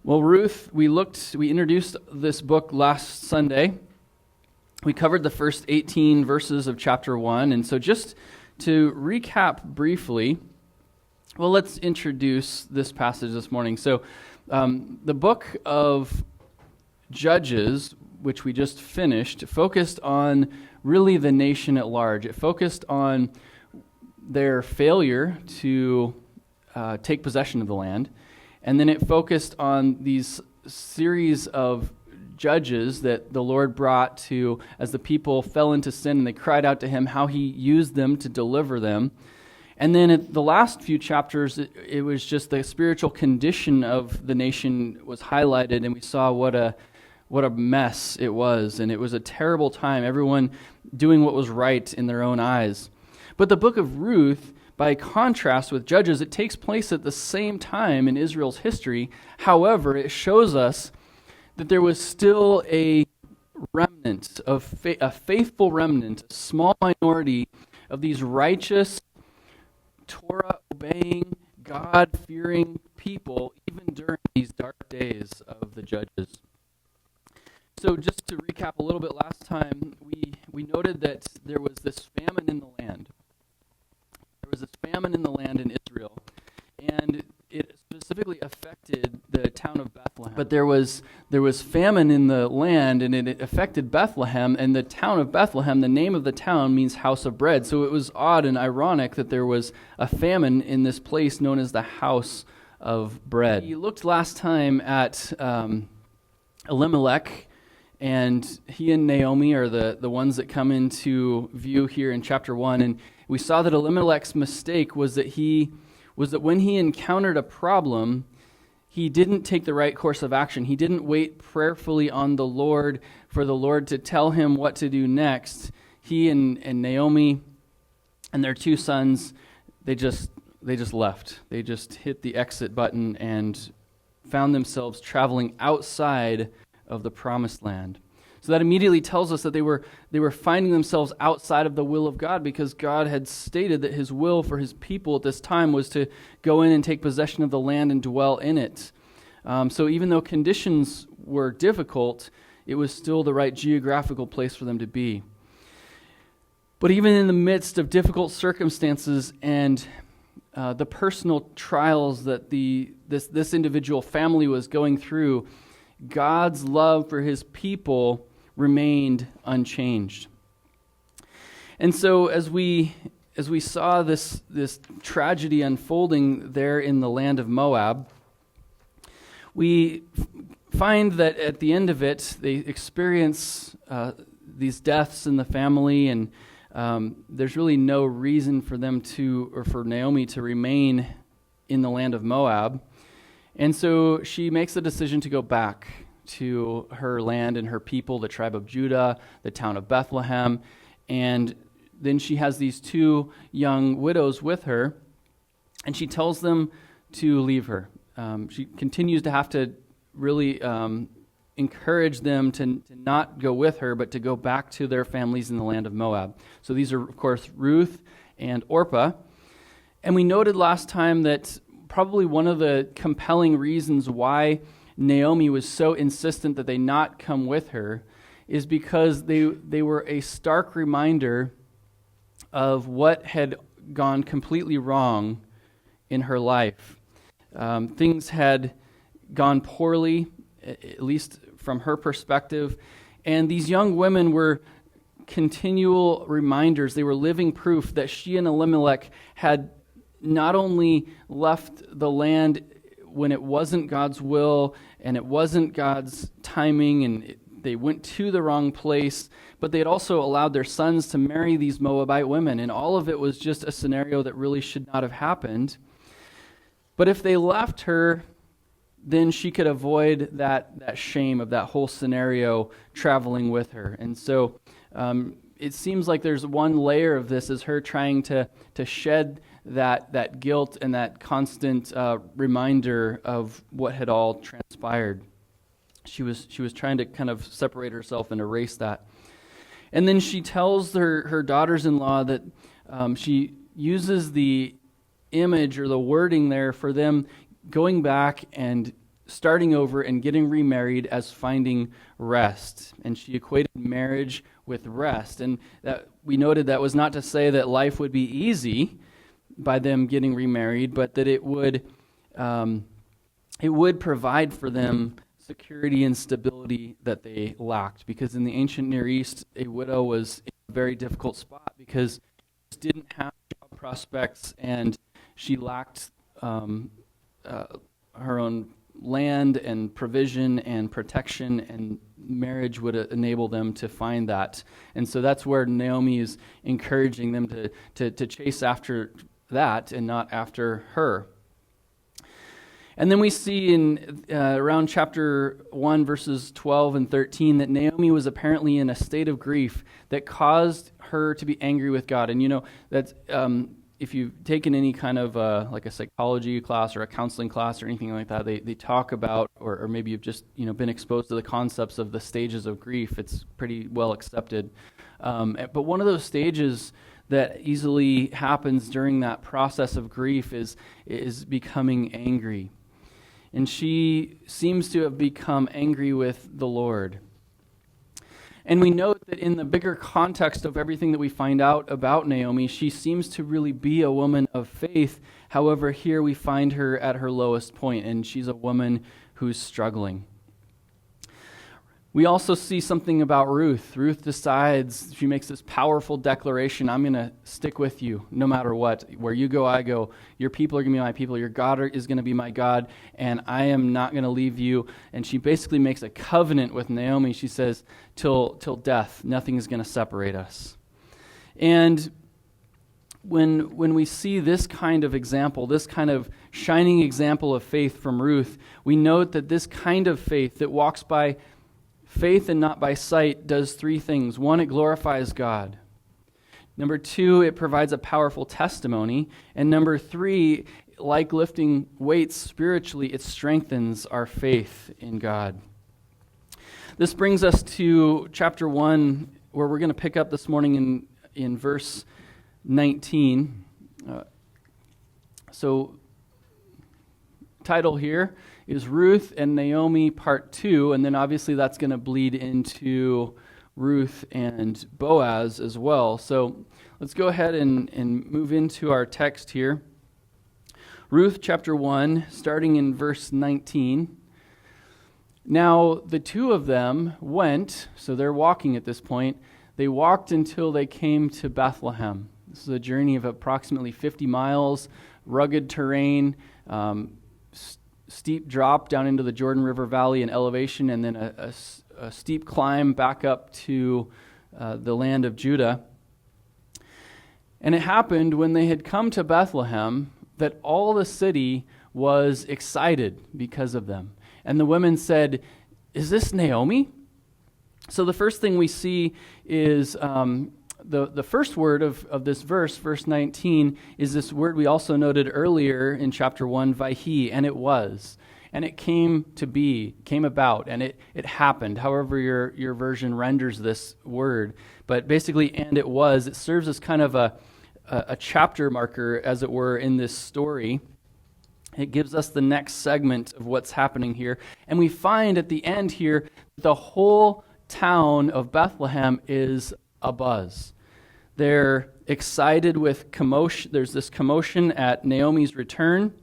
Well, Ruth, we introduced this book last Sunday. We covered the first 18 verses of chapter 1. And so just to recap briefly, well, let's introduce this passage this morning. So the book of Judges, which we just finished, focused on really the nation at large. It focused on their failure to take possession of the land. And then it focused on these series of judges that the Lord brought to, as the people fell into sin and they cried out to him, how he used them to deliver them. And then in the last few chapters, it was just the spiritual condition of the nation was highlighted, and we saw what a mess it was. And it was a terrible time, everyone doing what was right in their own eyes. But the book of Ruth, by contrast with Judges, it takes place at the same time in Israel's history. However, it shows us that there was still a remnant, a faithful remnant, a small minority of these righteous, Torah-obeying, God-fearing people, even during these dark days of the Judges. So just to recap a little bit, last time we noted that there was this famine in the land. There was this famine in the land in Israel, and it specifically affected the town of Bethlehem. But there was famine in the land, and it affected Bethlehem, and the town of Bethlehem, the name of the town means house of bread. So it was odd and ironic that there was a famine in this place known as the house of bread. We looked last time at Elimelech, and he and Naomi are the ones that come into view here in chapter 1, and we saw that Elimelech's mistake was that when he encountered a problem, he didn't take the right course of action. He didn't wait prayerfully on the Lord for the Lord to tell him what to do next. He and Naomi and their two sons, they just left. They just hit the exit button and found themselves traveling outside of the promised land. So that immediately tells us that they were finding themselves outside of the will of God, because God had stated that his will for his people at this time was to go in and take possession of the land and dwell in it. So even though conditions were difficult, it was still the right geographical place for them to be. But even in the midst of difficult circumstances and the personal trials that this individual family was going through, God's love for his people remained unchanged. And so as we saw this tragedy unfolding there in the land of Moab, we find that at the end of it, they experience these deaths in the family, and there's really no reason for them for Naomi to remain in the land of Moab. And so she makes the decision to go back to her land and her people, the tribe of Judah, the town of Bethlehem. And then she has these two young widows with her, and she tells them to leave her. She continues to have to really encourage them to not go with her, but to go back to their families in the land of Moab. So these are, of course, Ruth and Orpah. And we noted last time that probably one of the compelling reasons why Naomi was so insistent that they not come with her is because they were a stark reminder of what had gone completely wrong in her life. Things had gone poorly, at least from her perspective, and these young women were continual reminders. They were living proof that she and Elimelech had not only left the land when it wasn't God's will and it wasn't God's timing, and they went to the wrong place, but they had also allowed their sons to marry these Moabite women, and all of it was just a scenario that really should not have happened. But if they left her, then she could avoid that shame of that whole scenario traveling with her. And so it seems like there's one layer of this is her trying to shed that guilt and that constant reminder of what had all transpired. She was trying to kind of separate herself and erase that. And then she tells her daughters-in-law that she uses the image or the wording there for them going back and starting over and getting remarried as finding rest. And she equated marriage with rest. And that we noted that was not to say that life would be easy by them getting remarried, but that it would provide for them security and stability that they lacked. Because in the ancient Near East, a widow was in a very difficult spot because she didn't have job prospects and she lacked her own land and provision and protection, and marriage would enable them to find that. And so that's where Naomi is encouraging them to chase after that and not after her. And then we see in around chapter 1, verses 12 and 13, that Naomi was apparently in a state of grief that caused her to be angry with God. And you know, that's if you've taken any kind of like a psychology class or a counseling class or anything like that, they talk about, or maybe you've just been exposed to the concepts of the stages of grief. It's pretty well accepted. But one of those stages that easily happens during that process of grief is becoming angry. And she seems to have become angry with the Lord. And we note that in the bigger context of everything that we find out about Naomi, she seems to really be a woman of faith. However, here we find her at her lowest point, and she's a woman who's struggling. We also see something about Ruth. Ruth decides, she makes this powerful declaration, I'm going to stick with you no matter what. Where you go, I go. Your people are going to be my people. Your God is going to be my God, and I am not going to leave you. And she basically makes a covenant with Naomi. She says, till death, nothing is going to separate us. And when we see this kind of example, this kind of shining example of faith from Ruth, we note that this kind of faith that walks by faith and not by sight does three things. One, it glorifies God. Number two, it provides a powerful testimony. And number three, like lifting weights spiritually, it strengthens our faith in God. This brings us to chapter 1, where we're going to pick up this morning in verse 19. So, title here is Ruth and Naomi Part 2, and then obviously that's going to bleed into Ruth and Boaz as well. So let's go ahead and move into our text here. Ruth chapter 1, starting in verse 19. Now the two of them went, so they're walking at this point, they walked until they came to Bethlehem. This is a journey of approximately 50 miles, rugged terrain, steep drop down into the Jordan River Valley in elevation, and then a steep climb back up to the land of Judah. And it happened when they had come to Bethlehem that all the city was excited because of them. And the women said, "Is this Naomi?" So the first thing we see is the first word of this verse, verse 19, is this word we also noted earlier in chapter 1, Vayhi, and it was. And it came to be, came about, and it happened, however your version renders this word. But basically, and it was, it serves as kind of a chapter marker, as it were, in this story. It gives us the next segment of what's happening here. And we find at the end here, the whole town of Bethlehem is abuzz. They're excited with commotion. There's this commotion at Naomi's return.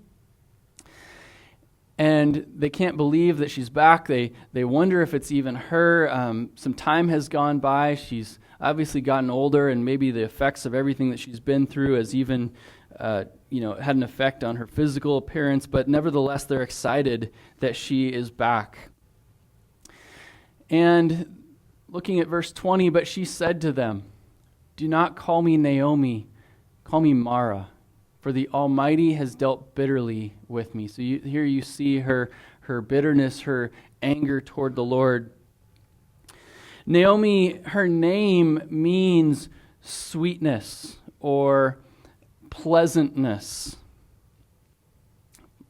And they can't believe that she's back. They wonder if it's even her. Some time has gone by. She's obviously gotten older, and maybe the effects of everything that she's been through has even had an effect on her physical appearance. But nevertheless, they're excited that she is back. And looking at verse 20, but she said to them, "Do not call me Naomi, call me Mara, for the Almighty has dealt bitterly with me." So here you see her bitterness, her anger toward the Lord. Naomi, her name means sweetness or pleasantness.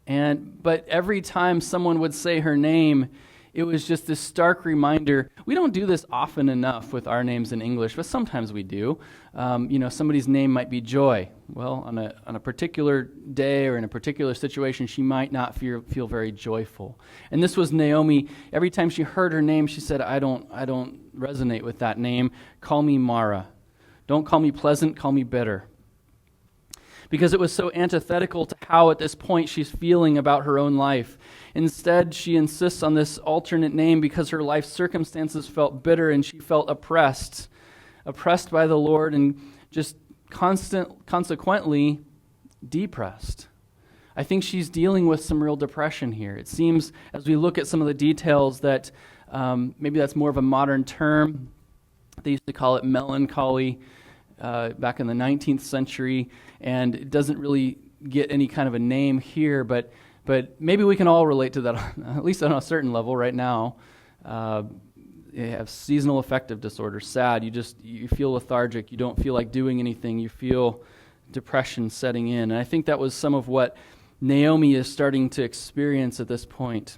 But every time someone would say her name, it was just this stark reminder. We don't do this often enough with our names in English, but sometimes we do. Somebody's name might be Joy. Well, on a particular day or in a particular situation, she might not feel very joyful. And this was Naomi. Every time she heard her name, she said, I don't resonate with that name. Call me Mara. Don't call me pleasant, call me bitter. Because it was so antithetical to how at this point she's feeling about her own life. Instead, she insists on this alternate name because her life circumstances felt bitter and she felt oppressed by the Lord and just consequently depressed. I think she's dealing with some real depression here. It seems, as we look at some of the details, that maybe that's more of a modern term. They used to call it melancholy back in the 19th century, and it doesn't really get any kind of a name here, but maybe we can all relate to that, at least on a certain level right now. You have seasonal affective disorder, sad. You feel lethargic. You don't feel like doing anything. You feel depression setting in. And I think that was some of what Naomi is starting to experience at this point.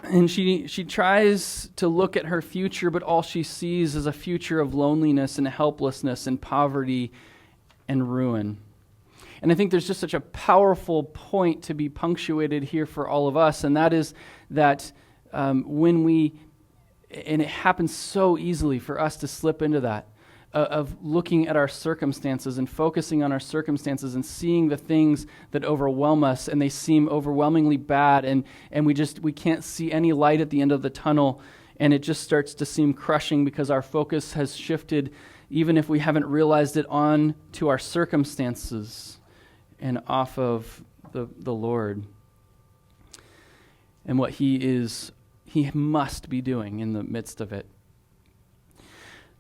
And she tries to look at her future, but all she sees is a future of loneliness and helplessness and poverty and ruin. And I think there's just such a powerful point to be punctuated here for all of us, and that is that and it happens so easily for us to slip into that, of looking at our circumstances and focusing on our circumstances and seeing the things that overwhelm us, and they seem overwhelmingly bad, and we can't see any light at the end of the tunnel, and it just starts to seem crushing because our focus has shifted, even if we haven't realized it, on to our circumstances and off of the Lord and what He must be doing in the midst of it.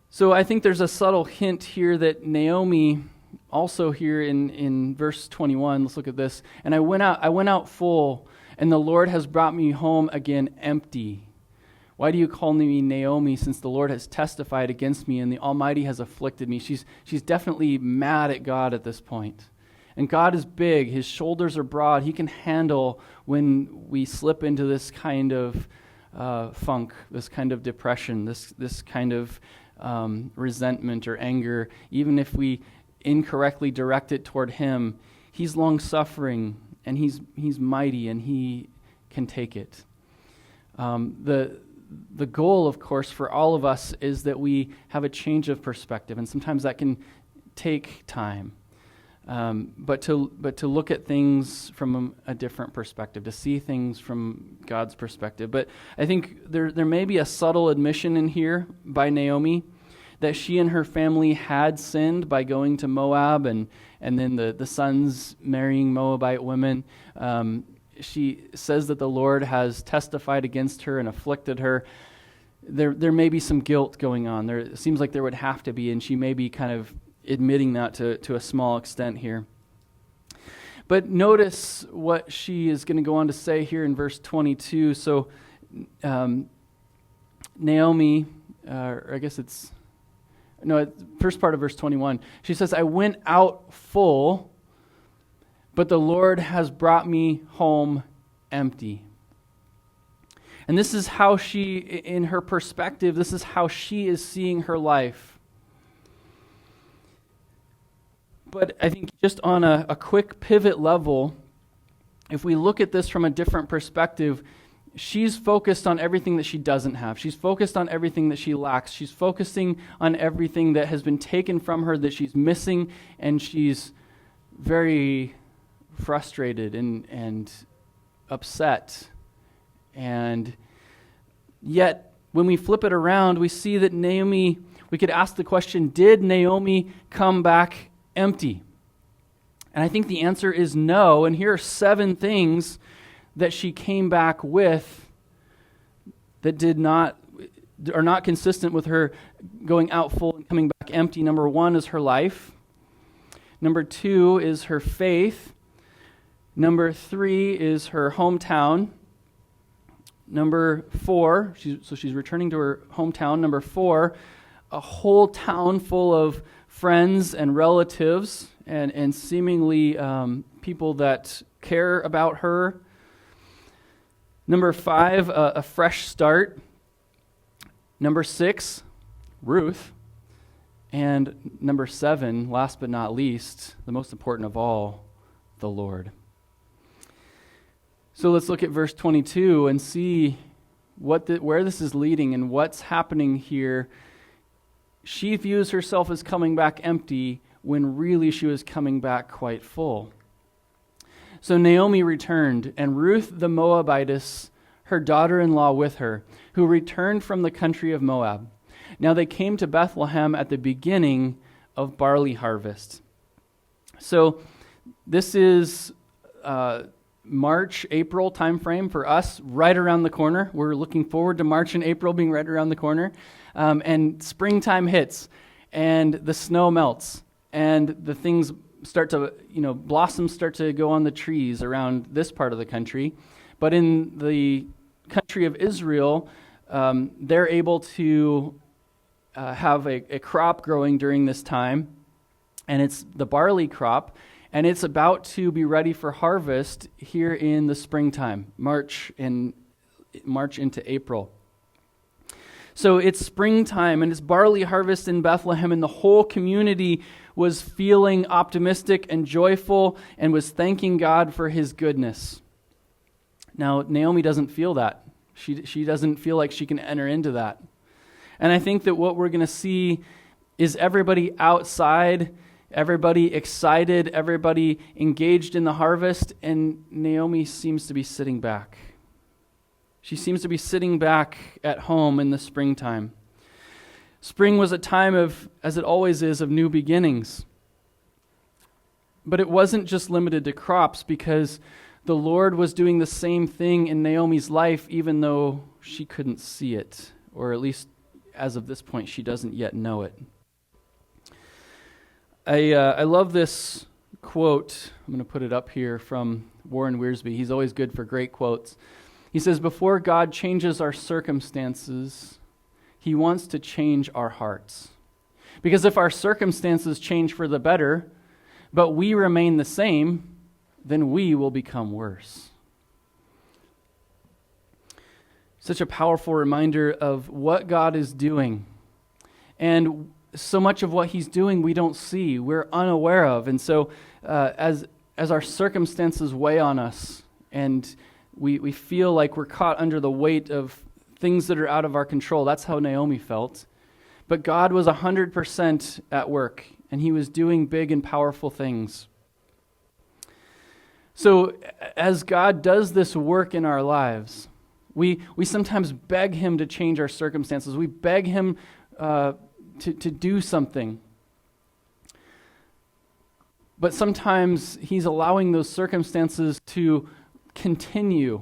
So I think there's a subtle hint here that Naomi, also here in verse 21, let's look at this. And I went out full, and the Lord has brought me home again empty. Why do you call me Naomi, since the Lord has testified against me and the Almighty has afflicted me? She's definitely mad at God at this point. And God is big. His shoulders are broad. He can handle when we slip into this kind of funk, this kind of depression, this kind of resentment or anger. Even if we incorrectly direct it toward Him, He's long-suffering and He's mighty and He can take it. The goal, of course, for all of us is that we have a change of perspective, and sometimes that can take time. But to look at things from a different perspective, to see things from God's perspective. But I think there may be a subtle admission in here by Naomi that she and her family had sinned by going to Moab and then the sons marrying Moabite women. She says that the Lord has testified against her and afflicted her. There may be some guilt going on. It seems like there would have to be, and she may be kind of admitting that to a small extent here. But notice what she is going to go on to say here in verse 22. So Naomi, first part of verse 21, she says, I went out full, but the Lord has brought me home empty. And this is how she, in her perspective, this is how she is seeing her life. But I think just on a quick pivot level, if we look at this from a different perspective, she's focused on everything that she doesn't have. She's focused on everything that she lacks. She's focusing on everything that has been taken from her, that she's missing, and she's very frustrated and upset. And yet, when we flip it around, we see that Naomi, we could ask the question, did Naomi come back empty? And I think the answer is no. And here are 7 things that she came back with that are not consistent with her going out full and coming back empty. Number 1 is her life. Number 2 is her faith. Number 3 is her hometown. Number 4, she's returning to her hometown. Number 4, a whole town full of friends and relatives and seemingly people that care about her. Number 5, a fresh start. Number 6, Ruth. And number 7, last but not least, the most important of all, the Lord. So let's look at verse 22 and see where this is leading and what's happening here. She views herself as coming back empty when really she was coming back quite full. So Naomi returned, and Ruth the Moabitess, her daughter-in-law with her, who returned from the country of Moab. Now they came to Bethlehem at the beginning of barley harvest. So this is March, April timeframe for us, right around the corner. We're looking forward to March and April being right around the corner. And springtime hits, and the snow melts, and the things start to, blossoms start to go on the trees around this part of the country. But in the country of Israel, they're able to have a crop growing during this time, and it's the barley crop, and it's about to be ready for harvest here in the springtime, March into April. So it's springtime, and it's barley harvest in Bethlehem, and the whole community was feeling optimistic and joyful and was thanking God for his goodness. Now, Naomi doesn't feel that. She doesn't feel like she can enter into that. And I think that what we're going to see is everybody outside, everybody excited, everybody engaged in the harvest, and Naomi seems to be sitting back. She seems to be sitting back at home in the springtime. Spring was a time of, as it always is, of new beginnings. But it wasn't just limited to crops, because the Lord was doing the same thing in Naomi's life, even though she couldn't see it, or at least as of this point, she doesn't yet know it. I love this quote. I'm going to put it up here from Warren Wiersbe. He's always good for great quotes. He says, "Before God changes our circumstances, he wants to change our hearts. Because if our circumstances change for the better, but we remain the same, then we will become worse." Such a powerful reminder of what God is doing. And so much of what he's doing we don't see, we're unaware of. And so as our circumstances weigh on us, and we feel like we're caught under the weight of things that are out of our control, that's how Naomi felt. But God was 100% at work, and he was doing big and powerful things. So as God does this work in our lives, we sometimes beg him to change our circumstances. We beg him to do something. But sometimes he's allowing those circumstances to continue,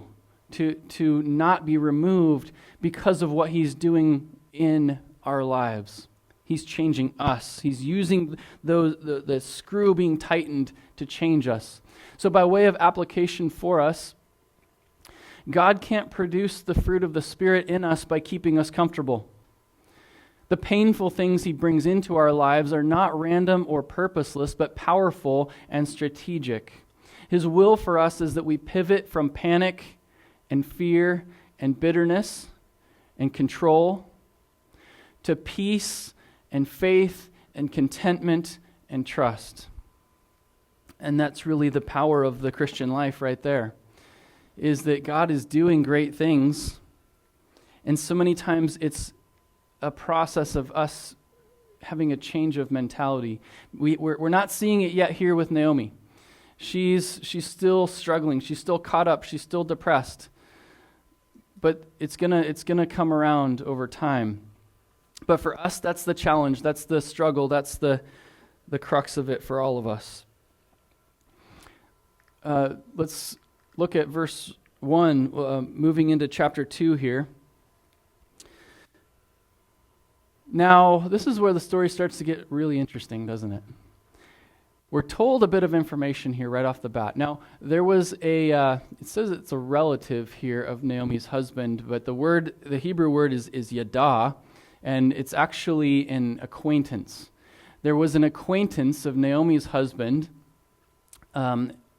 to not be removed because of what he's doing in our lives. He's changing us. He's using the screw being tightened to change us. So by way of application for us, God can't produce the fruit of the Spirit in us by keeping us comfortable. The painful things he brings into our lives are not random or purposeless, but powerful and strategic. His will for us is that we pivot from panic and fear and bitterness and control to peace and faith and contentment and trust. And that's really the power of the Christian life right there, is that God is doing great things, and so many times it's a process of us having a change of mentality. We're not seeing it yet here with Naomi. She's still struggling. She's still caught up. She's still depressed. But it's gonna come around over time. But for us, that's the challenge. That's the struggle. That's the crux of it for all of us. Let's look at verse 1, moving into chapter 2 here. Now, this is where the story starts to get really interesting, doesn't it? We're told a bit of information here right off the bat. Now, there was it says it's a relative here of Naomi's husband, but the Hebrew word is yada, and it's actually an acquaintance. There was an acquaintance of Naomi's husband,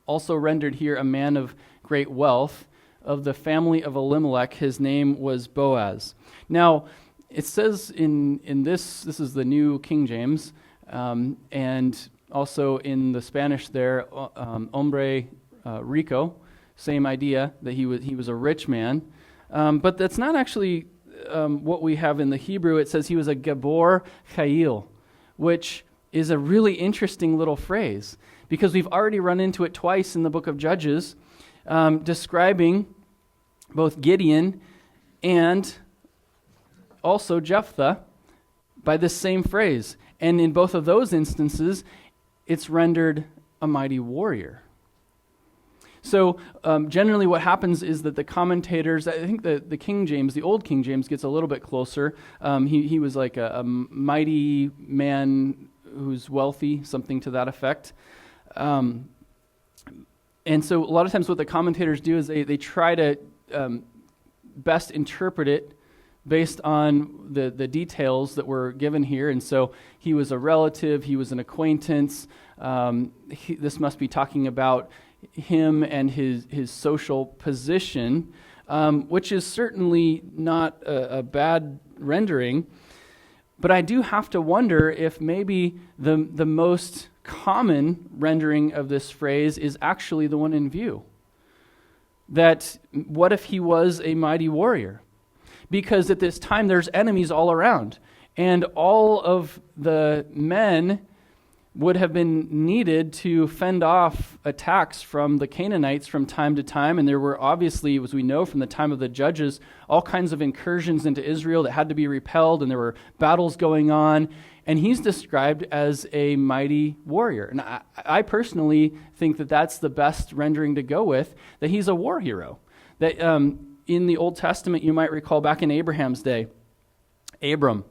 also rendered here a man of great wealth, of the family of Elimelech. His name was Boaz. Now, it says in this is the New King James, and also in the Spanish there, hombre rico, same idea, that he was a rich man. But that's not actually what we have in the Hebrew. It says he was a Gabor Chayil, which is a really interesting little phrase, because we've already run into it twice in the book of Judges, describing both Gideon and also Jephthah by this same phrase. And in both of those instances, it's rendered a mighty warrior. So generally what happens is that the commentators, I think the King James, the Old King James, gets a little bit closer. He was like a mighty man who's wealthy, something to that effect. And so a lot of times what the commentators do is they try to best interpret it based on the details that were given here. And so he was a relative, he was an acquaintance. This must be talking about him and his social position, which is certainly not a bad rendering. But I do have to wonder if maybe the most common rendering of this phrase is actually the one in view. That what if he was a mighty warrior? Because at this time there's enemies all around, and all of the men would have been needed to fend off attacks from the Canaanites from time to time. And there were obviously, as we know from the time of the Judges, all kinds of incursions into Israel that had to be repelled, and there were battles going on. And he's described as a mighty warrior. And I personally think that that's the best rendering to go with, that he's a war hero. That in the Old Testament, you might recall back in Abraham's day, Abram,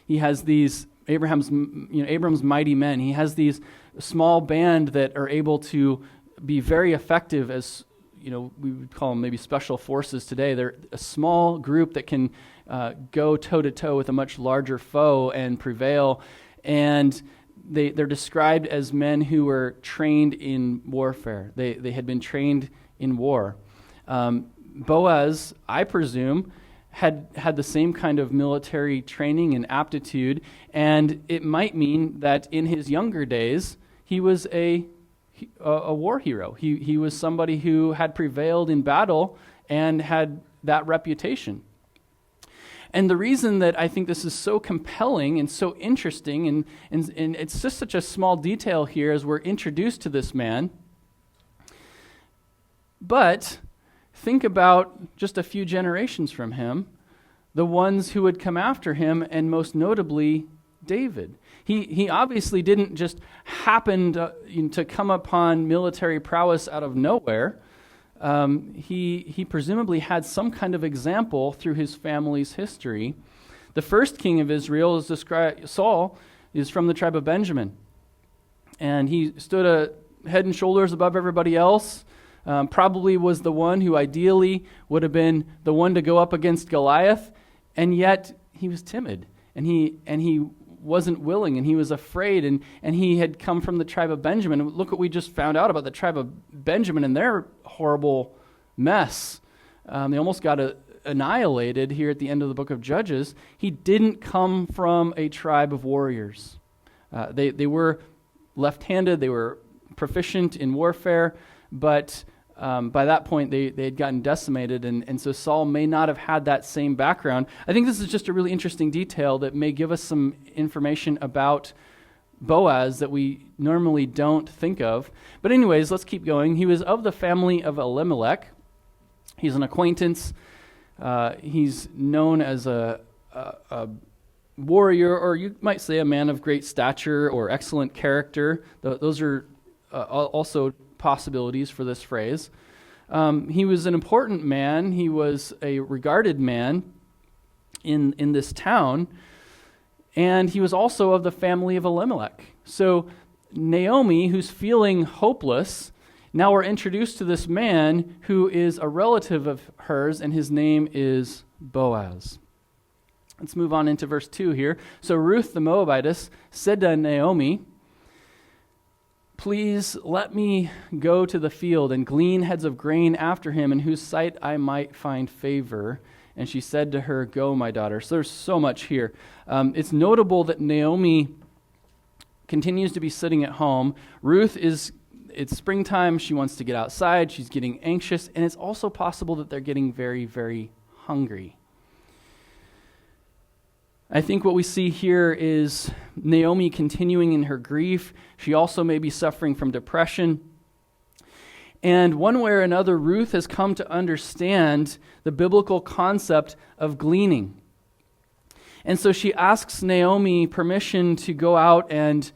he has these Abram's mighty men. He has these small band that are able to be very effective as, we would call them maybe special forces today. They're a small group that can go toe-to-toe with a much larger foe and prevail. And they're described as men who were trained in warfare. They had been trained in war. Boaz, I presume, had the same kind of military training and aptitude, and it might mean that in his younger days, he was a war hero. He was somebody who had prevailed in battle and had that reputation. And the reason that I think this is so compelling and so interesting, and it's just such a small detail here as we're introduced to this man, but think about just a few generations from him, the ones who would come after him, and most notably, David. He obviously didn't just happen to come upon military prowess out of nowhere. He presumably had some kind of example through his family's history. The first king of Israel is described, Saul, is from the tribe of Benjamin. And he stood a head and shoulders above everybody else. Probably was the one who ideally would have been the one to go up against Goliath, and yet he was timid, and he wasn't willing, and he was afraid, and he had come from the tribe of Benjamin. Look what we just found out about the tribe of Benjamin and their horrible mess. They almost got annihilated here at the end of the book of Judges. He didn't come from a tribe of warriors. They were left-handed, they were proficient in warfare, but by that point, they had gotten decimated, and so Saul may not have had that same background. I think this is just a really interesting detail that may give us some information about Boaz that we normally don't think of. But anyways, let's keep going. He was of the family of Elimelech. He's an acquaintance. He's known as a warrior, or you might say a man of great stature or excellent character. Those are also possibilities for this phrase. He was an important man. He was a regarded man in this town, and he was also of the family of Elimelech. So Naomi, who's feeling hopeless, now we're introduced to this man who is a relative of hers, and his name is Boaz. Let's move on into verse 2 here. So Ruth the Moabitess said to Naomi, please let me go to the field and glean heads of grain after him, in whose sight I might find favor. And she said to her, go, my daughter. So there's so much here. It's notable that Naomi continues to be sitting at home. Ruth it's springtime. She wants to get outside. She's getting anxious. And it's also possible that they're getting very, very hungry. I think what we see here is Naomi continuing in her grief. She also may be suffering from depression. And one way or another, Ruth has come to understand the biblical concept of gleaning. And so she asks Naomi permission to go out and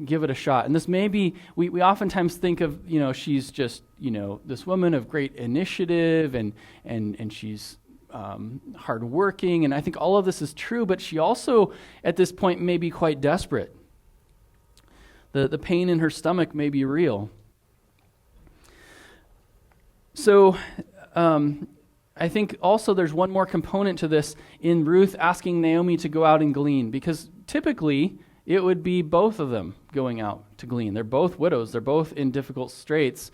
give it a shot. And this may be, we oftentimes think of, she's just, this woman of great initiative and she's hardworking, and I think all of this is true, but she also, at this point, may be quite desperate. The pain in her stomach may be real. So, I think also there's one more component to this in Ruth asking Naomi to go out and glean, because typically it would be both of them going out to glean. They're both widows. They're both in difficult straits.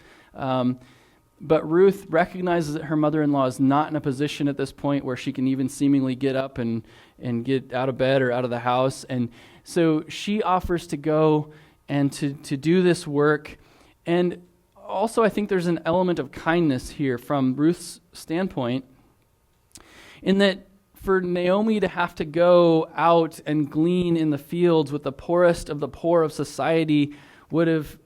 But Ruth recognizes that her mother-in-law is not in a position at this point where she can even seemingly get up and get out of bed or out of the house. And so she offers to go and to do this work. And also I think there's an element of kindness here from Ruth's standpoint, in that for Naomi to have to go out and glean in the fields with the poorest of the poor of society would have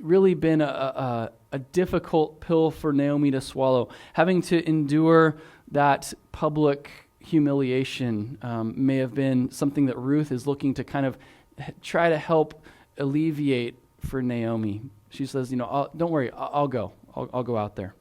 really been a difficult pill for Naomi to swallow. Having to endure that public humiliation may have been something that Ruth is looking to kind of try to help alleviate for Naomi. She says, don't worry, I'll go. I'll go out there.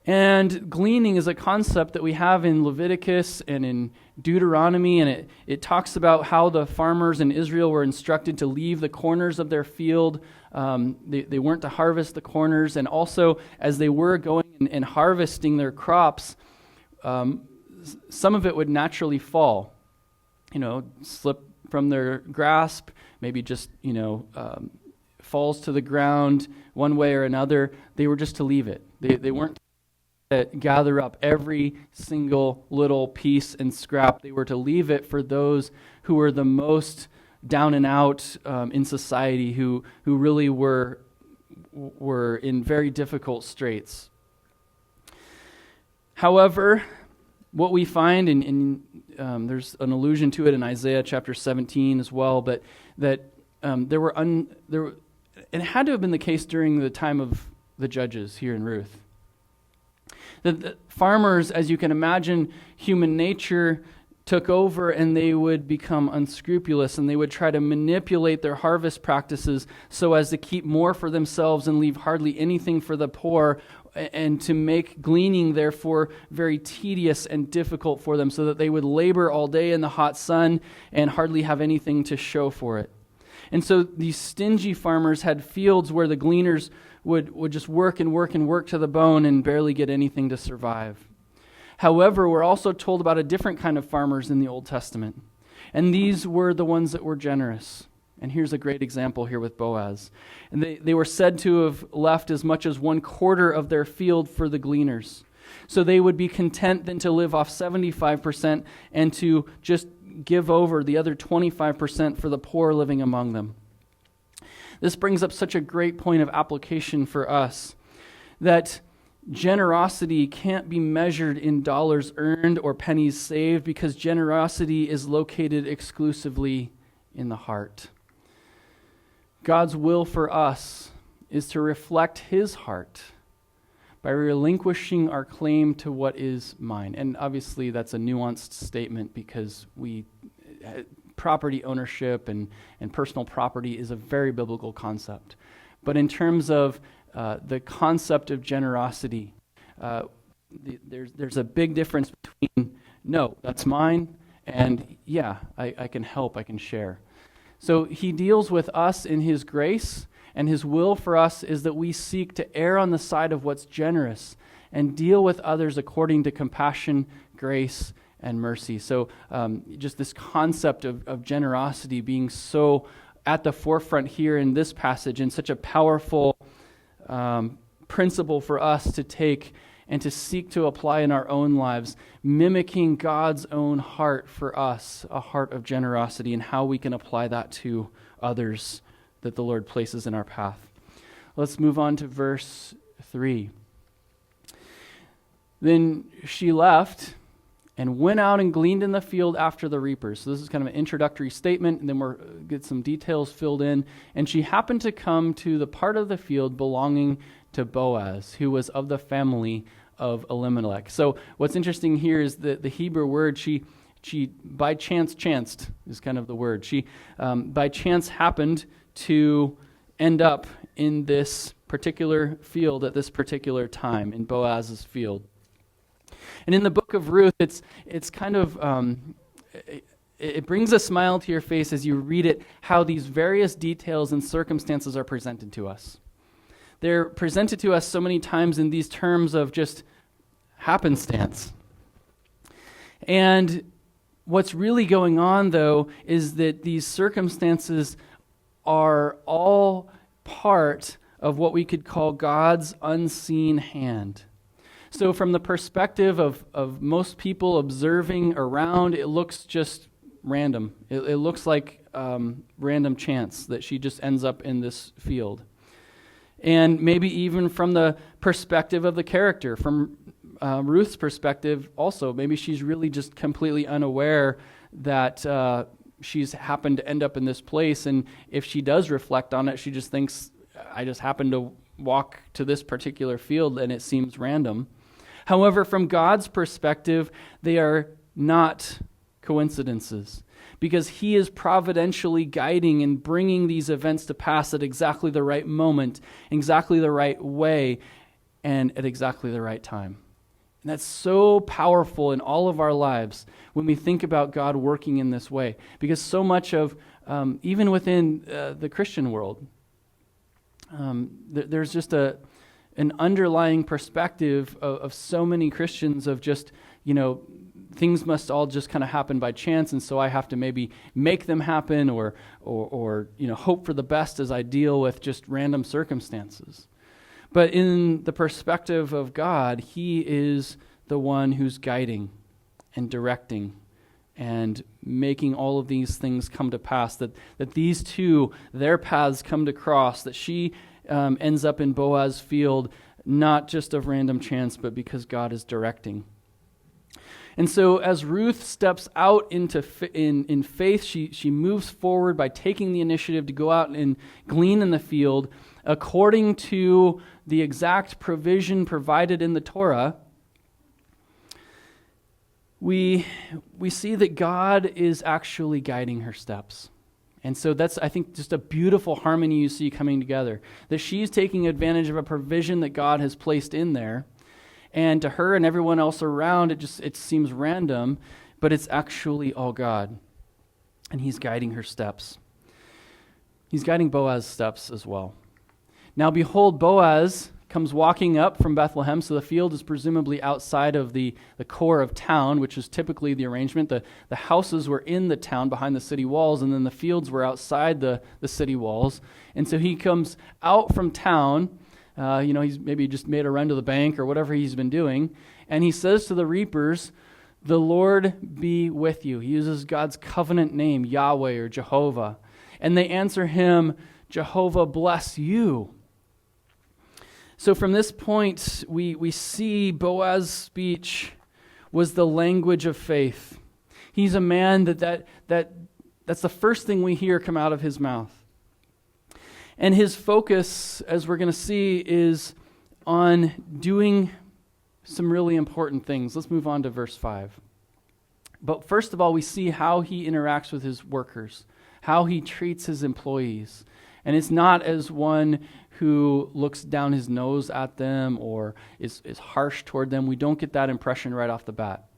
And gleaning is a concept that we have in Leviticus and in Deuteronomy, and it talks about how the farmers in Israel were instructed to leave the corners of their field. They weren't to harvest the corners, and also as they were going and harvesting their crops, some of it would naturally fall, slip from their grasp, maybe just, falls to the ground one way or another. They were just to leave it. They weren't to gather up every single little piece and scrap. They were to leave it for those who were the most down and out in society, who really were in very difficult straits. However, what we find, and there's an allusion to it in Isaiah chapter 17 as well, but that it had to have been the case during the time of the judges here in Ruth. The farmers, as you can imagine, human nature took over, and they would become unscrupulous, and they would try to manipulate their harvest practices so as to keep more for themselves and leave hardly anything for the poor, and to make gleaning, therefore, very tedious and difficult for them, so that they would labor all day in the hot sun and hardly have anything to show for it. And so these stingy farmers had fields where the gleaners would just work and work and work to the bone and barely get anything to survive. However, we're also told about a different kind of farmers in the Old Testament. And these were the ones that were generous. And here's a great example here with Boaz. And they were said to have left as much as 1/4 of their field for the gleaners. So they would be content then to live off 75% and to just give over the other 25% for the poor living among them. This brings up such a great point of application for us, that generosity can't be measured in dollars earned or pennies saved, because generosity is located exclusively in the heart. God's will for us is to reflect His heart by relinquishing our claim to what is mine. And obviously that's a nuanced statement, because property ownership and personal property is a very biblical concept. But in terms of the concept of generosity, there's a big difference between, no, that's mine, and yeah, I can help, I can share. So He deals with us in His grace, and His will for us is that we seek to err on the side of what's generous and deal with others according to compassion, grace, and mercy. So just this concept of generosity being so at the forefront here in this passage, and such a powerful principle for us to take and to seek to apply in our own lives, mimicking God's own heart for us, a heart of generosity, and how we can apply that to others that the Lord places in our path. Let's move on to verse 3. Then she left and went out and gleaned in the field after the reapers. So this is kind of an introductory statement, and then we'll get some details filled in. And she happened to come to the part of the field belonging to Boaz, who was of the family of Elimelech. So what's interesting here is that the Hebrew word, she by chance chanced, is kind of the word. She by chance happened to end up in this particular field at this particular time, in Boaz's field. And in the book of Ruth, it's kind of, it brings a smile to your face as you read it, how these various details and circumstances are presented to us. They're presented to us so many times in these terms of just happenstance. And what's really going on, though, is that these circumstances are all part of what we could call God's unseen hand. So from the perspective of most people observing around, it looks just random. It looks like random chance that she just ends up in this field. And maybe even from the perspective of the character, from Ruth's perspective also, maybe she's really just completely unaware that she's happened to end up in this place, and if she does reflect on it, she just thinks, I just happened to walk to this particular field and it seems random. However, from God's perspective, they are not coincidences, because He is providentially guiding and bringing these events to pass at exactly the right moment, exactly the right way, and at exactly the right time. And that's so powerful in all of our lives when we think about God working in this way, because so much of, even within the Christian world, there's just an underlying perspective of so many Christians of just, things must all just kind of happen by chance, and so I have to maybe make them happen or hope for the best as I deal with just random circumstances. But in the perspective of God, He is the one who's guiding and directing and making all of these things come to pass, that these two, their paths come to cross, that she ends up in Boaz's field, not just of random chance, but because God is directing. And so as Ruth steps out in faith, she moves forward by taking the initiative to go out and glean in the field according to the exact provision provided in the Torah. We see that God is actually guiding her steps. And so that's, I think, just a beautiful harmony you see coming together. That she's taking advantage of a provision that God has placed in there. And to her and everyone else around, it seems random, but it's actually all God. And He's guiding her steps. He's guiding Boaz's steps as well. Now behold, Boaz comes walking up from Bethlehem, so the field is presumably outside of the core of town, which is typically the arrangement. The houses were in the town behind the city walls, and then the fields were outside the city walls. And so he comes out from town. He's maybe just made a run to the bank or whatever he's been doing, and he says to the reapers, "The Lord be with you." He uses God's covenant name, Yahweh or Jehovah. And they answer him, "Jehovah bless you." So from this point, we see Boaz's speech was the language of faith. He's a man that's the first thing we hear come out of his mouth. And his focus, as we're going to see, is on doing some really important things. Let's move on to verse 5. But first of all, we see how he interacts with his workers, how he treats his employees. And it's not as one who looks down his nose at them or is harsh toward them. We don't get that impression right off the bat.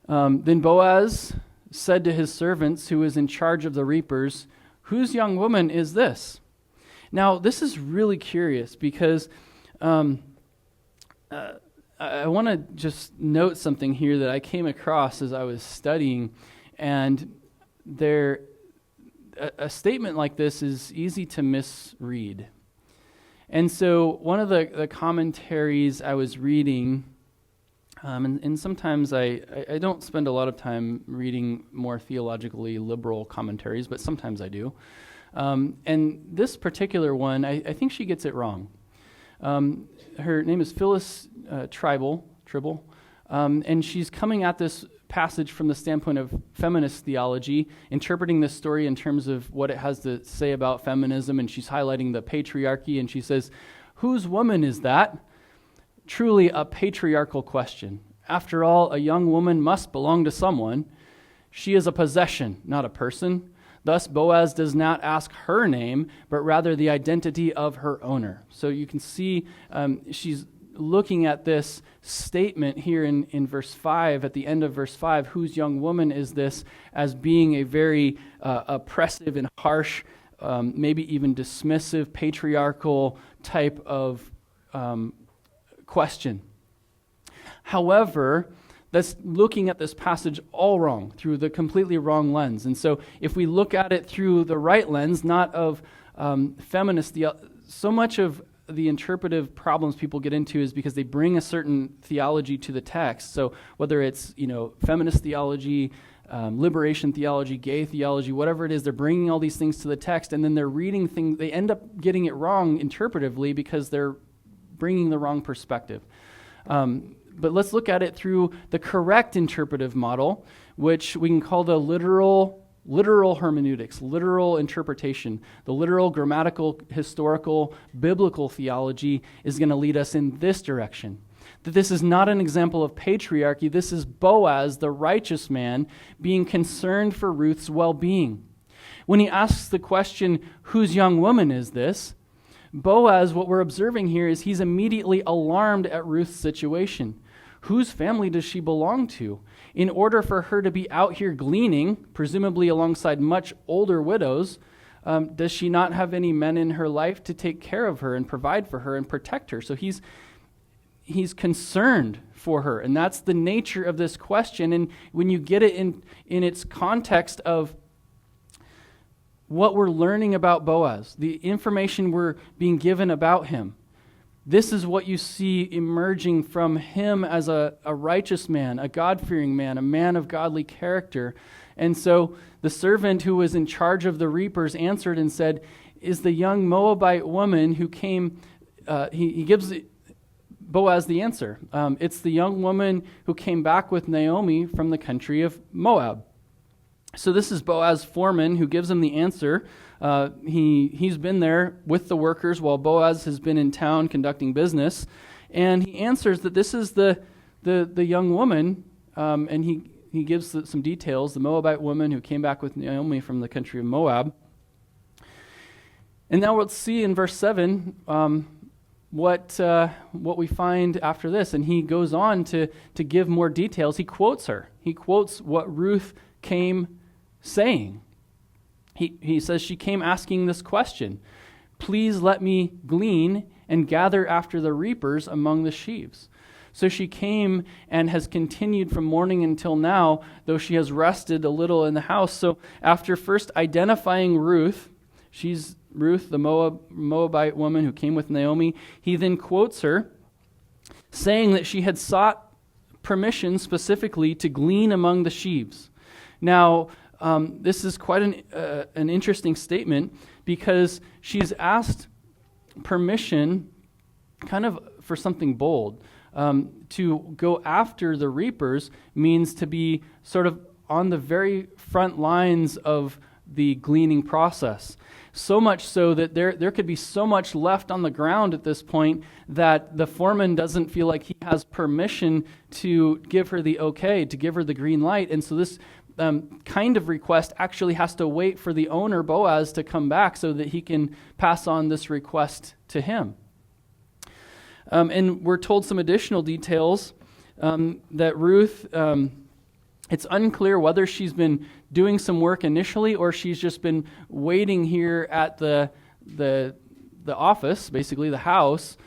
Then Boaz said to his servants, who was in charge of the reapers, "Whose young woman is this?" Now, this is really curious because I want to just note something here that I came across as I was studying, and a statement like this is easy to misread. And so one of the commentaries I was reading, and sometimes I don't spend a lot of time reading more theologically liberal commentaries, but sometimes I do. And this particular one, I think she gets it wrong. Her name is Phyllis Tribble, and she's coming at this passage from the standpoint of feminist theology, interpreting this story in terms of what it has to say about feminism, and she's highlighting the patriarchy, and she says, "Whose woman is that?" Truly a patriarchal question. After all, a young woman must belong to someone. She is a possession, not a person. Thus, Boaz does not ask her name, but rather the identity of her owner. So you can see she's looking at this statement here in verse 5, at the end of verse 5, whose young woman is this, as being a very oppressive and harsh, maybe even dismissive, patriarchal type of question. However, that's looking at this passage all wrong, through the completely wrong lens. And so if we look at it through the right lens, not of feminist, so much of the interpretive problems people get into is because they bring a certain theology to the text. So whether it's feminist theology, liberation theology, gay theology, whatever it is, they're bringing all these things to the text, and then they're reading things. They end up getting it wrong interpretively because they're bringing the wrong perspective. But let's look at it through the correct interpretive model, which we can call the literal hermeneutics, literal interpretation. The literal, grammatical, historical, biblical theology is going to lead us in this direction. That this is not an example of patriarchy. This is Boaz, the righteous man, being concerned for Ruth's well-being. When he asks the question, whose young woman is this? Boaz, what we're observing here is he's immediately alarmed at Ruth's situation. Whose family does she belong to? In order for her to be out here gleaning, presumably alongside much older widows, does she not have any men in her life to take care of her and provide for her and protect her? So he's concerned for her, and that's the nature of this question. And when you get it in its context of what we're learning about Boaz, the information we're being given about him, this is what you see emerging from him as a righteous man, a God-fearing man, a man of godly character. And so the servant who was in charge of the reapers answered and said, is the young Moabite woman who came, he gives Boaz the answer. It's the young woman who came back with Naomi from the country of Moab. So this is Boaz's foreman who gives him the answer. He's been there with the workers while Boaz has been in town conducting business, and he answers that this is the young woman, and he gives some details, the Moabite woman who came back with Naomi from the country of Moab. And now we'll see in verse 7 what we find after this, and he goes on to give more details. He quotes her. He quotes what Ruth came saying. He says she came asking this question, please let me glean and gather after the reapers among the sheaves. So she came and has continued from morning until now, though she has rested a little in the house. So after first identifying Ruth, she's Ruth, the Moabite woman who came with Naomi, he then quotes her, saying that she had sought permission specifically to glean among the sheaves. Now, this is quite an interesting statement because she's asked permission kind of for something bold. To go after the reapers means to be sort of on the very front lines of the gleaning process. So much so that there could be so much left on the ground at this point that the foreman doesn't feel like he has permission to give her the okay, to give her the green light. And so this kind of request actually has to wait for the owner, Boaz, to come back so that he can pass on this request to him. And we're told some additional details that Ruth, it's unclear whether she's been doing some work initially or she's just been waiting here at the office, basically the house,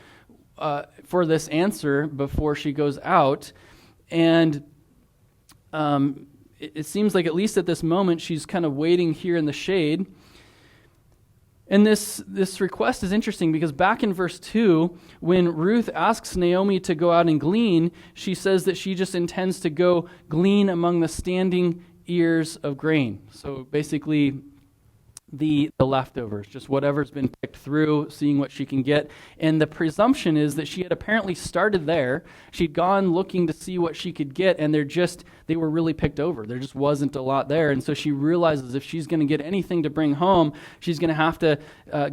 for this answer before she goes out. And it seems like, at least at this moment, she's kind of waiting here in the shade. And this request is interesting because back in verse 2, when Ruth asks Naomi to go out and glean, she says that she just intends to go glean among the standing ears of grain. So basically, the leftovers, just whatever's been picked through, seeing what she can get. And the presumption is that she had apparently started there. She'd gone looking to see what she could get, and they were really picked over. There just wasn't a lot there. And so she realizes if she's going to get anything to bring home, she's going to have to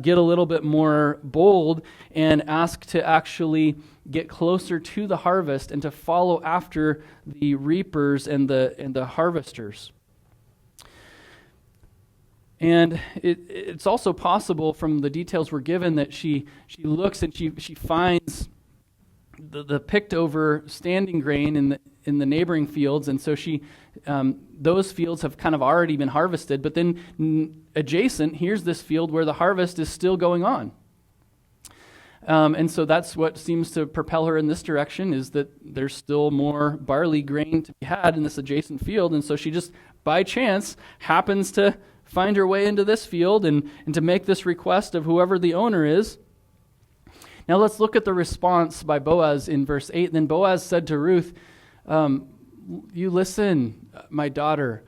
get a little bit more bold and ask to actually get closer to the harvest and to follow after the reapers and the harvesters. And it's also possible from the details we're given that she looks and she finds the picked over standing grain in the neighboring fields, and so those fields have kind of already been harvested. But then adjacent, here's this field where the harvest is still going on. And so that's what seems to propel her in this direction, is that there's still more barley grain to be had in this adjacent field, and so she just by chance happens to find her way into this field and to make this request of whoever the owner is. Now let's look at the response by Boaz in verse 8. Then Boaz said to Ruth, you listen, my daughter.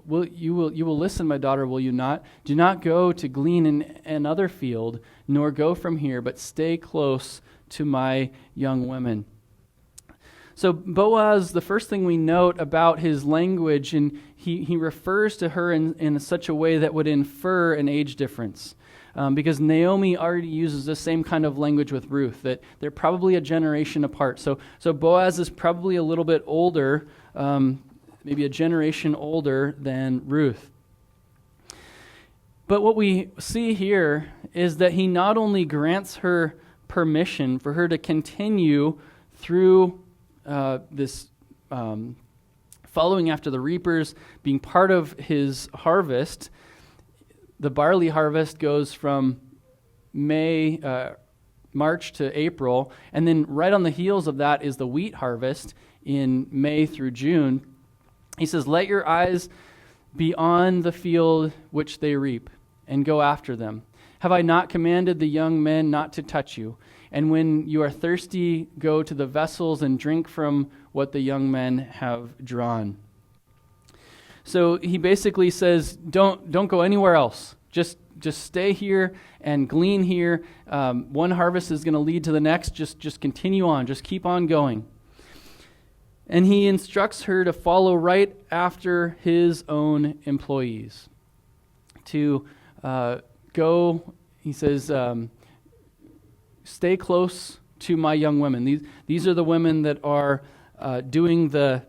You will listen, my daughter, will you not? Do not go to glean in another field, nor go from here, but stay close to my young women. So Boaz, the first thing we note about his language, and he refers to her in such a way that would infer an age difference. Because Naomi already uses the same kind of language with Ruth, that they're probably a generation apart. So Boaz is probably a little bit older, maybe a generation older than Ruth. But what we see here is that he not only grants her permission for her to continue through this following after the reapers, being part of his harvest. The barley harvest goes from March to April, and then right on the heels of that is the wheat harvest in May through June. He says, let your eyes be on the field which they reap, and go after them. Have I not commanded the young men not to touch you? And when you are thirsty, go to the vessels and drink from what the young men have drawn. So he basically says, don't go anywhere else. Just stay here and glean here. One harvest is going to lead to the next. Just continue on. Just keep on going. And he instructs her to follow right after his own employees. To go, he says, stay close to my young women. These are the women that are doing the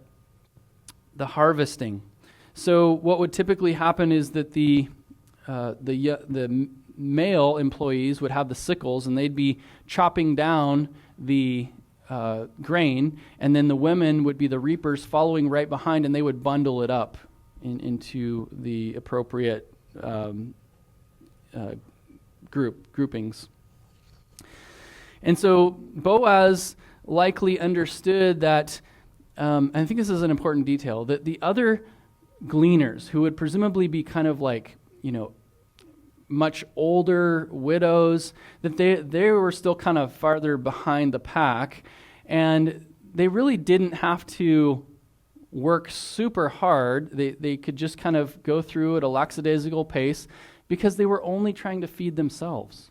harvesting. So what would typically happen is that the male employees would have the sickles, and they'd be chopping down the grain, and then the women would be the reapers following right behind, and they would bundle it up into the appropriate groupings. And so Boaz likely understood that, I think this is an important detail, that the other gleaners, who would presumably be kind of like, much older widows, that they were still kind of farther behind the pack, and they really didn't have to work super hard. They could just kind of go through at a lackadaisical pace because they were only trying to feed themselves.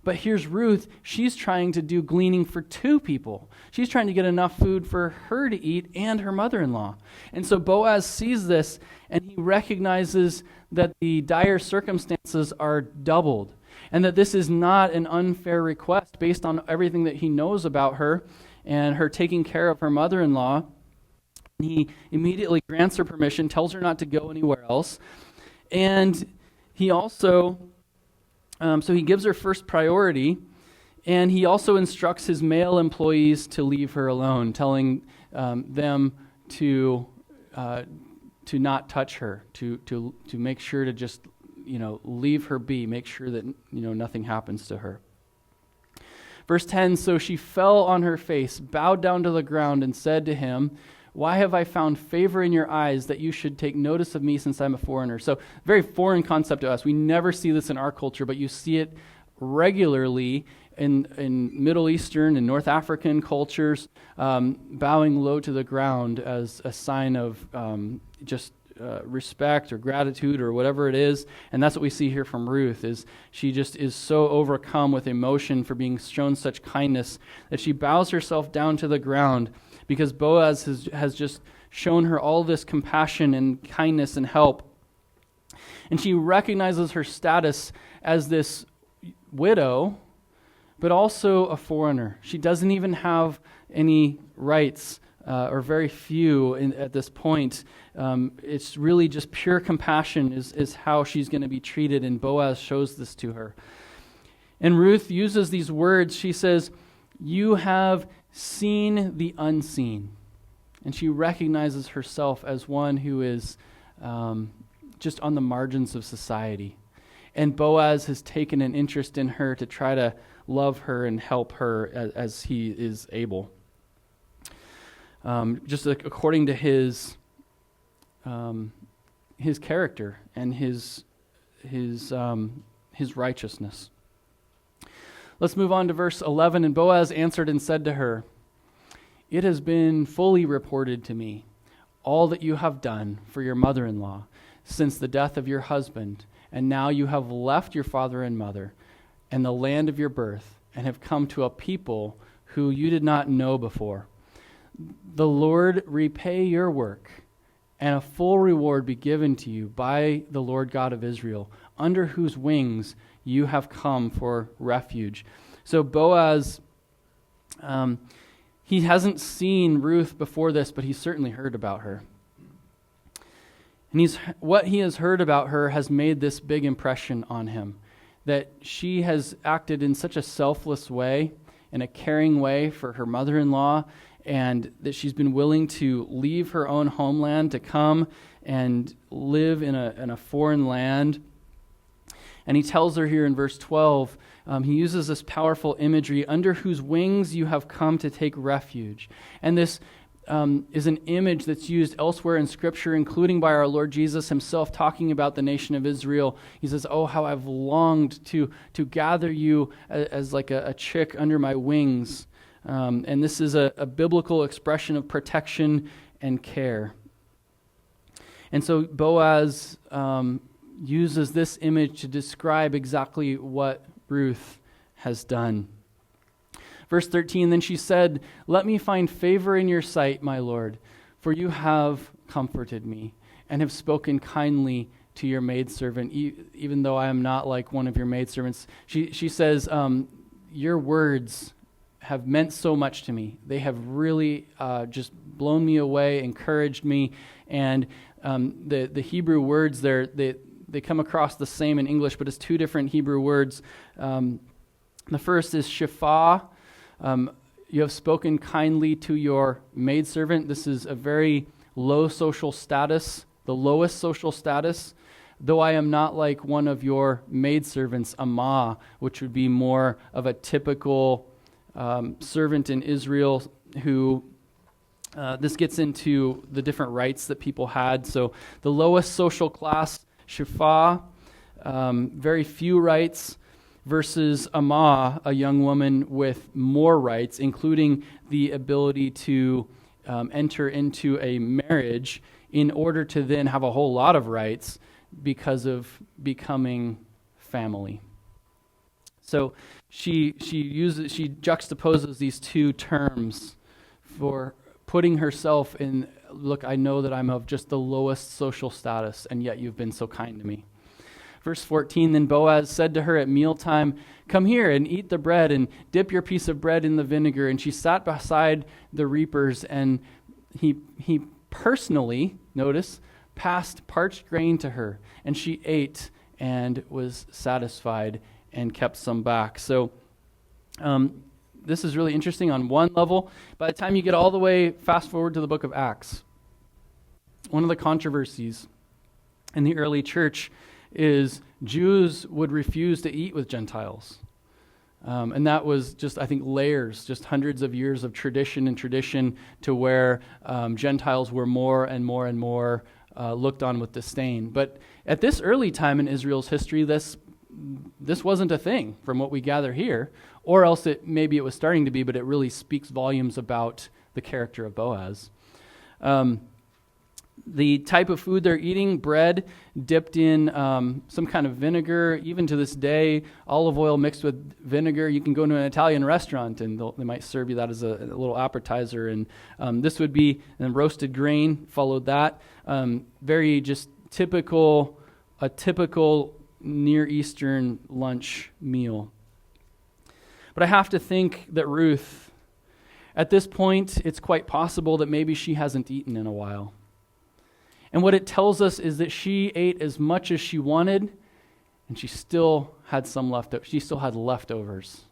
But here's Ruth. She's trying to do gleaning for two people. She's trying to get enough food for her to eat and her mother-in-law. And so Boaz sees this, and he recognizes that the dire circumstances are doubled, and that this is not an unfair request based on everything that he knows about her and her taking care of her mother-in-law. He immediately grants her permission, tells her not to go anywhere else, and he also... So he gives her first priority, and he also instructs his male employees to leave her alone, telling them to not touch her, to make sure to just leave her be, make sure that nothing happens to her. Verse 10, so she fell on her face, bowed down to the ground, and said to him, Why have I found favor in your eyes that you should take notice of me since I'm a foreigner? So very foreign concept to us. We never see this in our culture, but you see it regularly in Middle Eastern and North African cultures, bowing low to the ground as a sign of respect or gratitude or whatever it is. And that's what we see here from Ruth, is she just is so overcome with emotion for being shown such kindness that she bows herself down to the ground because Boaz has just shown her all this compassion and kindness and help. And she recognizes her status as this widow, but also a foreigner. She doesn't even have any rights, or very few at this point. It's really just pure compassion is how she's going to be treated, and Boaz shows this to her. And Ruth uses these words. She says, "You have seen the unseen." And she recognizes herself as one who is just on the margins of society. And Boaz has taken an interest in her to try to love her and help her as he is able. Just according to his character and his righteousness. Let's move on to verse 11. And Boaz answered and said to her, "It has been fully reported to me, all that you have done for your mother-in-law since the death of your husband, and now you have left your father and mother and the land of your birth, and have come to a people who you did not know before. The Lord repay your work, and a full reward be given to you by the Lord God of Israel, under whose wings you have come for refuge." So Boaz, he hasn't seen Ruth before this, but he's certainly heard about her. And what he has heard about her has made this big impression on him, that she has acted in such a selfless way, in a caring way for her mother-in-law, and that she's been willing to leave her own homeland to come and live in a foreign land. And he tells her here in verse 12, he uses this powerful imagery, "under whose wings you have come to take refuge." And this is an image that's used elsewhere in Scripture, including by our Lord Jesus himself, talking about the nation of Israel. He says, "Oh, how I've longed to gather you as like a chick under my wings." And this is a biblical expression of protection and care. And so Boaz uses this image to describe exactly what Ruth has done. Verse 13, "Then she said, 'Let me find favor in your sight, my Lord, for you have comforted me and have spoken kindly to your maidservant, even though I am not like one of your maidservants.'" She says, "Your words have meant so much to me. They have really just blown me away, encouraged me." And the Hebrew words there, they come across the same in English, but it's two different Hebrew words. The first is shepha. "You have spoken kindly to your maidservant." This is a very low social status, the lowest social status. "Though I am not like one of your maidservants, Amah," which would be more of a typical servant in Israel who, this gets into the different rights that people had. So the lowest social class, shepha, very few rights, versus Amah, a young woman with more rights, including the ability to enter into a marriage in order to then have a whole lot of rights because of becoming family. So she juxtaposes these two terms for putting herself in, "Look, I know that I'm of just the lowest social status, and yet you've been so kind to me." Verse 14, "Then Boaz said to her at mealtime, 'Come here and eat the bread and dip your piece of bread in the vinegar.' And she sat beside the reapers, and he personally, notice, passed parched grain to her, and she ate and was satisfied and kept some back." So this is really interesting on one level. By the time you get all the way, fast forward to the book of Acts, one of the controversies in the early church is Jews would refuse to eat with Gentiles. And that was just, I think, layers, just hundreds of years of tradition to where Gentiles were more and more and more looked on with disdain. But at this early time in Israel's history, this wasn't a thing from what we gather here, or else maybe it was starting to be, but it really speaks volumes about the character of Boaz. The type of food they're eating, bread dipped in some kind of vinegar. Even to this day, olive oil mixed with vinegar. You can go to an Italian restaurant and they might serve you that as a little appetizer. And this would be, and roasted grain followed that. Very just a typical Near Eastern lunch meal. But I have to think that Ruth, at this point, it's quite possible that maybe she hasn't eaten in a while. And what it tells us is that she ate as much as she wanted, and she still had some left. She still had leftovers.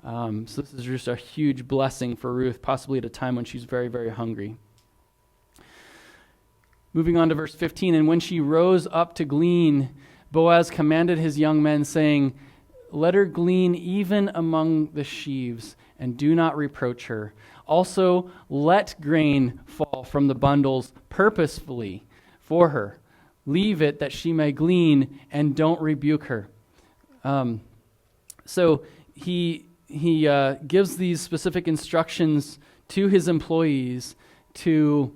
So this is just a huge blessing for Ruth, possibly at a time when she's very, very hungry. Moving on to verse 15, and when she rose up to glean, Boaz commanded his young men, saying, "Let her glean even among the sheaves, and do not reproach her. Also, let grain fall from the bundles purposefully for her. Leave it that she may glean, and don't rebuke her." So he gives these specific instructions to his employees to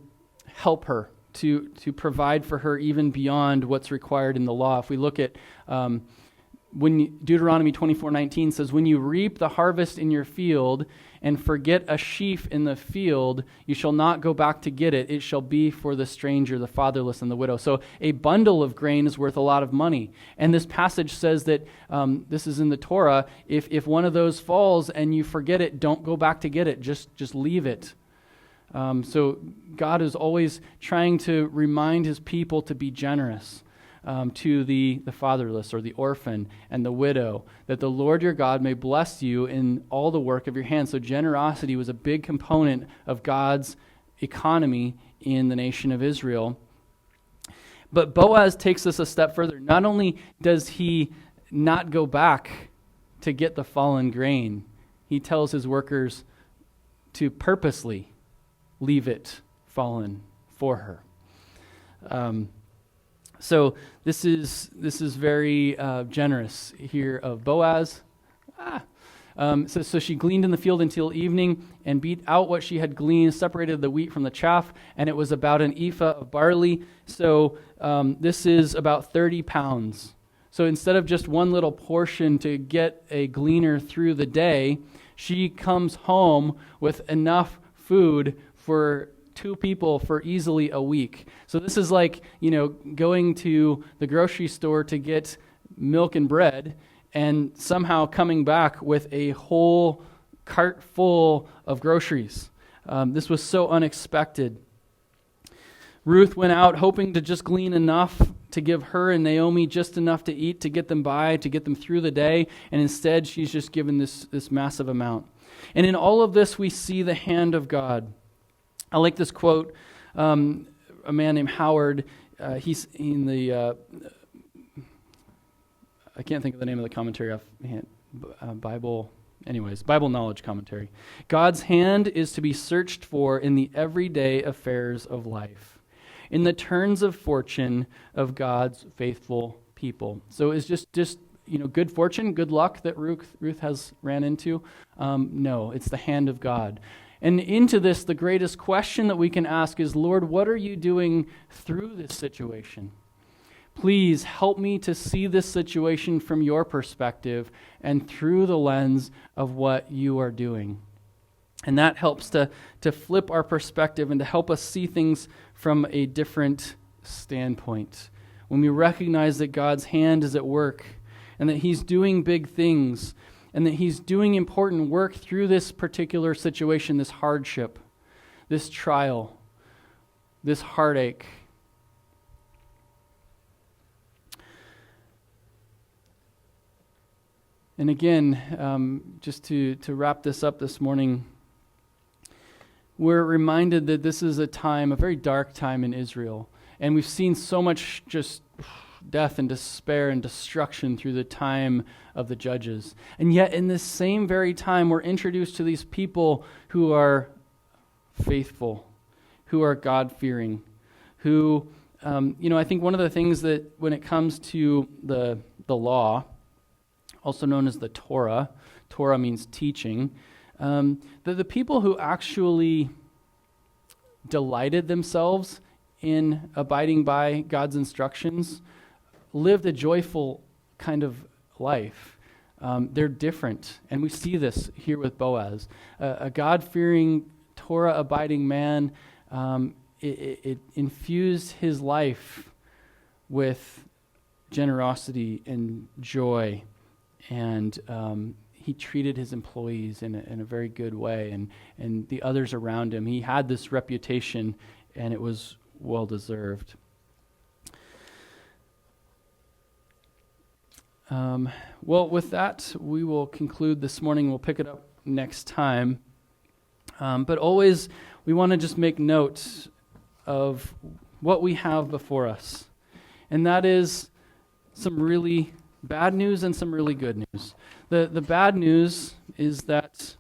help her, to provide for her even beyond what's required in the law. If we look at Deuteronomy 24:19 says, "When you reap the harvest in your field and forget a sheaf in the field, you shall not go back to get it. It shall be for the stranger, the fatherless, and the widow." So a bundle of grain is worth a lot of money. And this passage says that, this is in the Torah, if one of those falls and you forget it, don't go back to get it. Just leave it. So God is always trying to remind his people to be generous. To the fatherless or the orphan and the widow, that the Lord your God may bless you in all the work of your hands. So generosity was a big component of God's economy in the nation of Israel. But Boaz takes this a step further. Not only does he not go back to get the fallen grain, he tells his workers to purposely leave it fallen for her. So this is very generous here of Boaz. So she gleaned in the field until evening and beat out what she had gleaned, separated the wheat from the chaff, and it was about an ephah of barley. So this is about 30 pounds. So instead of just one little portion to get a gleaner through the day, she comes home with enough food for 2 people for easily a week. So this is like, going to the grocery store to get milk and bread and somehow coming back with a whole cart full of groceries. This was so unexpected. Ruth went out hoping to just glean enough to give her and Naomi just enough to eat, to get them by, to get them through the day, and instead she's just given this massive amount. And in all of this we see the hand of God. I like this quote, a man named Howard, he's in the, I can't think of the name of the commentary offhand, Bible Knowledge Commentary. "God's hand is to be searched for in the everyday affairs of life, in the turns of fortune of God's faithful people." So it's just good fortune, good luck that Ruth has ran into? No, it's the hand of God. And into this, the greatest question that we can ask is, Lord, what are you doing through this situation? Please help me to see this situation from your perspective and through the lens of what you are doing. And that helps to flip our perspective and to help us see things from a different standpoint. When we recognize that God's hand is at work and that he's doing big things, and that he's doing important work through this particular situation, this hardship, this trial, this heartache. And again, just to wrap this up this morning, we're reminded that this is a very dark time in Israel. And we've seen so much just death and despair and destruction through the time of the judges. And yet in this same very time, we're introduced to these people who are faithful, who are God-fearing, who, I think one of the things that when it comes to the law, also known as the Torah means teaching, that the people who actually delighted themselves in abiding by God's instructions lived a joyful kind of life. They're different, and we see this here with Boaz. A God-fearing, Torah-abiding man, it infused his life with generosity and joy, and he treated his employees in a very good way, and the others around him. He had this reputation, and it was well-deserved. Well, with that, we will conclude this morning. We'll pick it up next time. But always, we want to just make note of what we have before us. And that is some really bad news and some really good news. The bad news is that,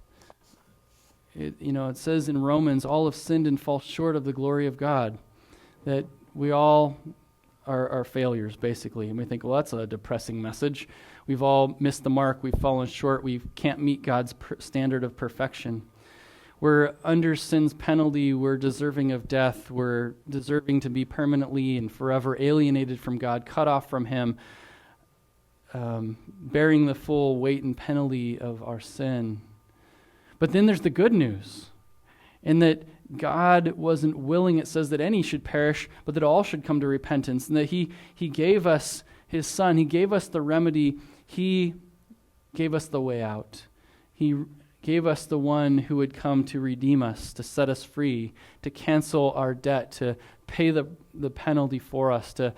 it says in Romans, all have sinned and fall short of the glory of God. That we all are failures, basically. And we think, well, that's a depressing message. We've all missed the mark. We've fallen short. We can't meet God's standard of perfection. We're under sin's penalty. We're deserving of death. We're deserving to be permanently and forever alienated from God, cut off from Him, bearing the full weight and penalty of our sin. But then there's the good news, in that God wasn't willing, it says, that any should perish, but that all should come to repentance, and that He gave us His Son. He gave us the remedy. He gave us the way out. He gave us the one who would come to redeem us, to set us free, to cancel our debt, to pay the penalty for us, to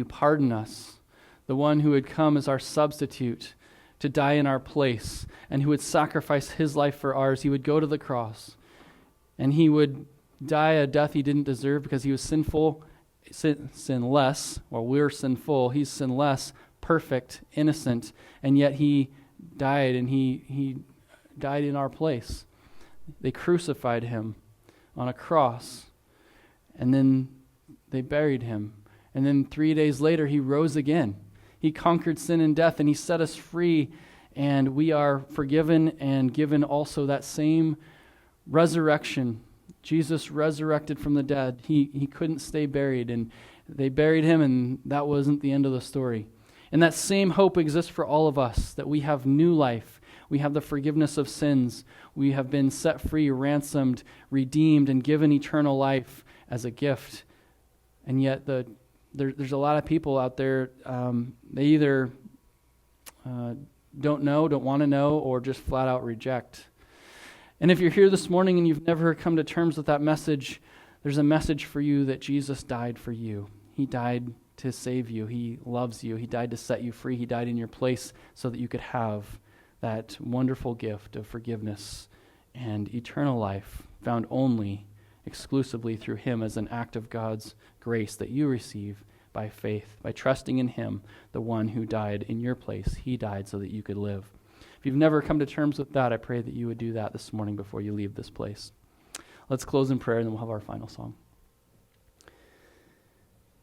pardon us. The one who would come as our substitute, to die in our place, and who would sacrifice His life for ours. He would go to the cross, and He would die a death He didn't deserve because He was sinless, while we're sinful. He's sinless, perfect, innocent, and yet He died, and He died in our place. They crucified Him on a cross, and then they buried Him. And then 3 days later, He rose again. He conquered sin and death, and He set us free, and we are forgiven and given also that same resurrection. Jesus resurrected from the dead. He couldn't stay buried, and they buried Him, and that wasn't the end of the story. And that same hope exists for all of us, that we have new life. We have the forgiveness of sins. We have been set free, ransomed, redeemed, and given eternal life as a gift. And yet there's a lot of people out there, they either don't want to know, or just flat out reject. And if you're here this morning and you've never come to terms with that message, there's a message for you that Jesus died for you. He died to save you. He loves you. He died to set you free. He died in your place so that you could have that wonderful gift of forgiveness and eternal life found only exclusively through Him as an act of God's grace that you receive by faith, by trusting in Him, the one who died in your place. He died so that you could live. If you've never come to terms with that, I pray that you would do that this morning before you leave this place. Let's close in prayer, and then we'll have our final song.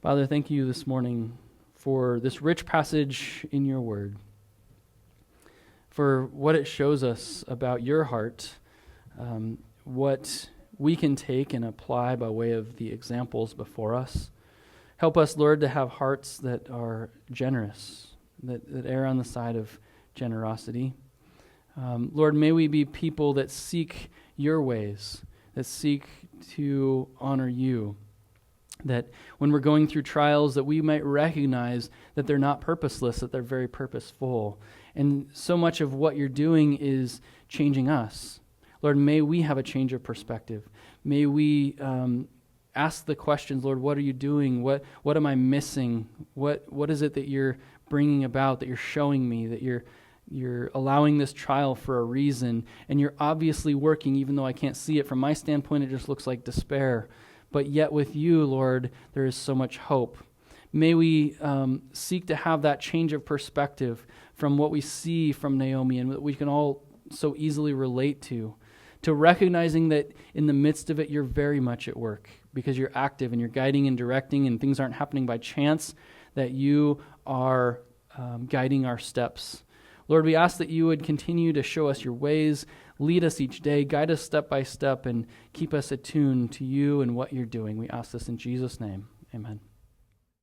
Father, thank you this morning for this rich passage in your word, for what it shows us about your heart, what we can take and apply by way of the examples before us. Help us, Lord, to have hearts that are generous, that err on the side of generosity. Lord, may we be people that seek your ways, that seek to honor you, that when we're going through trials, that we might recognize that they're not purposeless, that they're very purposeful. And so much of what you're doing is changing us. Lord, may we have a change of perspective. May we ask the questions, Lord, what are you doing? What am I missing? What is it that you're bringing about, that you're showing me, that you're allowing this trial for a reason, and you're obviously working, even though I can't see it. From my standpoint, it just looks like despair. But yet with you, Lord, there is so much hope. may we seek to have that change of perspective from what we see from Naomi and what we can all so easily relate to recognizing that in the midst of it, you're very much at work because you're active and you're guiding and directing and things aren't happening by chance, that you are guiding our steps. Lord, we ask that you would continue to show us your ways, lead us each day, guide us step by step, and keep us attuned to you and what you're doing. We ask this in Jesus' name. Amen.